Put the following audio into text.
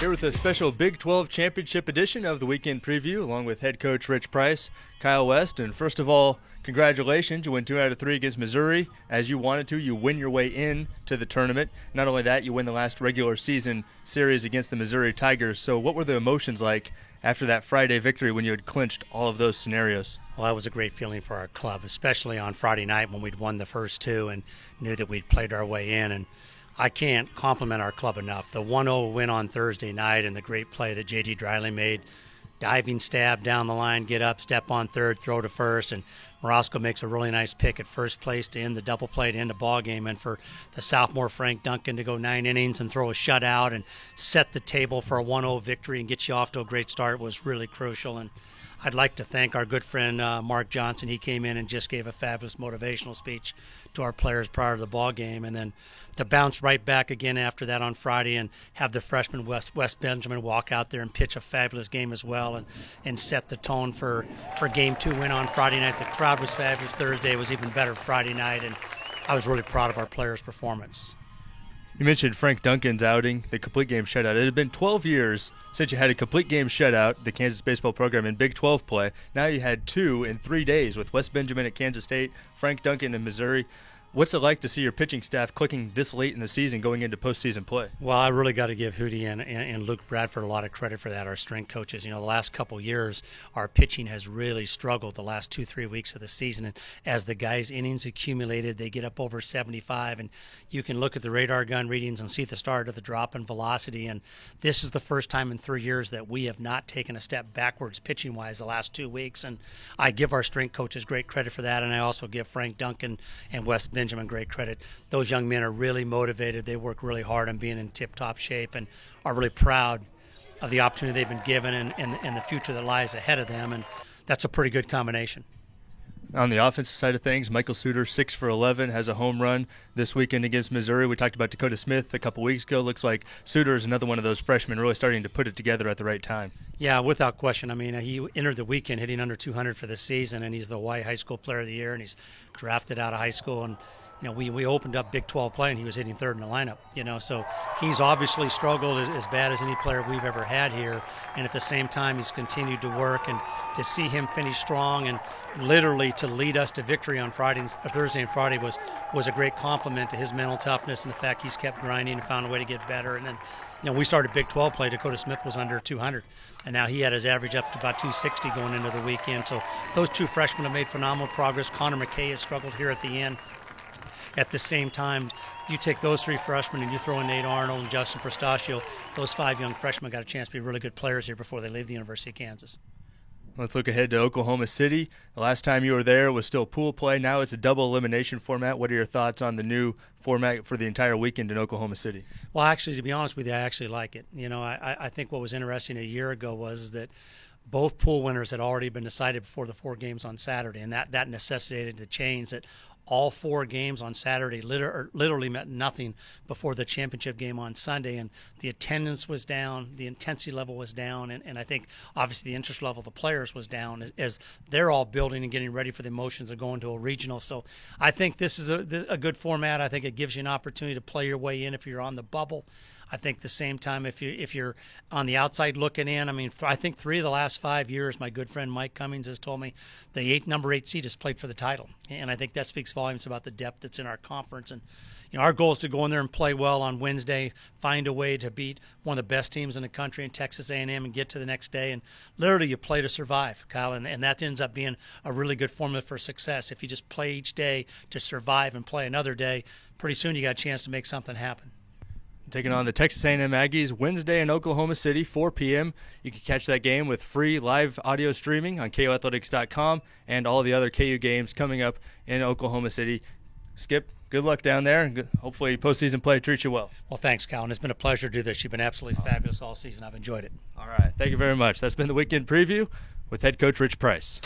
Here with a special Big 12 Championship edition of the Weekend Preview, along with head coach Ritch Price, Kyle West. And first of all, congratulations. You win 2 out of 3 against Missouri. As you wanted to, you win your way in to the tournament. Not only that, you win the last regular season series against the Missouri Tigers. So what were the emotions like after that Friday victory when you had clinched all of those scenarios? Well, that was a great feeling for our club, especially on Friday night when we'd won the first 2 and knew that we'd played our way in. And I can't compliment our club enough. The 1-0 win on Thursday night and the great play that J.D. Driley made, diving stab down the line, get up, step on third, throw to first, and Morosco makes a really nice pick at first place to end the double play to end the ball game, and for the sophomore Frank Duncan to go 9 innings and throw a shutout and set the table for a 1-0 victory and get you off to a great start was really crucial. And I'd like to thank our good friend Mark Johnson. He came in and just gave a fabulous motivational speech to our players prior to the ball game, and then to bounce right back again after that on Friday and have the freshman West Benjamin walk out there and pitch a fabulous game as well and set the tone for Game 2 win on Friday night. The crowd was fabulous. Thursday was even better Friday night, and I was really proud of our players' performance. You mentioned Frank Duncan's outing, the complete game shutout. It had been 12 years since you had a complete game shutout, the Kansas baseball program, in Big 12 play. Now you had 2 in 3 days with West Benjamin at Kansas State, Frank Duncan in Missouri. What's it like to see your pitching staff clicking this late in the season going into postseason play? Well, I really got to give Hootie and Luke Bradford a lot of credit for that, our strength coaches. You know, the last couple years, our pitching has really struggled the last 2-3 weeks of the season. And as the guys' innings accumulated, they get up over 75. And you can look at the radar gun readings and see the start of the drop in velocity. And this is the first time in 3 years that we have not taken a step backwards pitching-wise the last 2 weeks. And I give our strength coaches great credit for that. And I also give Frank Duncan and West Benjamin great credit. Those young men are really motivated. They work really hard on being in tip-top shape and are really proud of the opportunity they've been given and the future that lies ahead of them, and that's a pretty good combination. On the offensive side of things, Michael Suter, 6 for 11, has a home run this weekend against Missouri. We talked about Dakota Smith a couple weeks ago. Looks like Suter is another one of those freshmen really starting to put it together at the right time. Yeah, without question. I mean, he entered the weekend hitting under 200 for the season, and he's the Hawaii High School Player of the Year, and he's drafted out of high school. And you know, we opened up Big 12 play, and he was hitting third in the lineup. You know, so he's obviously struggled as bad as any player we've ever had here. And at the same time, he's continued to work, and to see him finish strong and literally to lead us to victory on Thursday and Friday was a great compliment to his mental toughness and the fact he's kept grinding and found a way to get better. And then, you know, we started Big 12 play. Dakota Smith was under 200, and now he had his average up to about 260 going into the weekend. So those 2 freshmen have made phenomenal progress. Connor McKay has struggled here at the end. At the same time, you take those 3 freshmen and you throw in Nate Arnold and Justin Prostaccio, those 5 young freshmen got a chance to be really good players here before they leave the University of Kansas. Let's look ahead to Oklahoma City. The last time you were there was still pool play. Now it's a double elimination format. What are your thoughts on the new format for the entire weekend in Oklahoma City? Well, actually, to be honest with you, I actually like it. You know, I think what was interesting a year ago was that both pool winners had already been decided before the 4 games on Saturday, and that necessitated the change that all 4 games on Saturday literally meant nothing before the championship game on Sunday, and the attendance was down, the intensity level was down, and I think obviously the interest level of the players was down as they're all building and getting ready for the emotions of going to a regional. So I think this is a good format. I think it gives you an opportunity to play your way in if you're on the bubble. I think at the same time, if you're on the outside looking in, I mean, I think 3 of the last 5 years, my good friend Mike Cummings has told me the number 8 seed has played for the title, and I think that speaks volumes about the depth that's in our conference. And you know, our goal is to go in there and play well on Wednesday, find a way to beat one of the best teams in the country in Texas A&M, and get to the next day. And literally, you play to survive, Kyle, and that ends up being a really good formula for success. If you just play each day to survive and play another day, pretty soon you got a chance to make something happen. Taking on the Texas A&M Aggies Wednesday in Oklahoma City, 4 p.m. You can catch that game with free live audio streaming on KUathletics.com and all the other KU games coming up in Oklahoma City. Skip, good luck down there, and hopefully postseason play treats you well. Well, thanks, Colin. It's been a pleasure to do this. You've been absolutely fabulous all season. I've enjoyed it. All right. Thank you very much. That's been the Weekend Preview with head coach Ritch Price.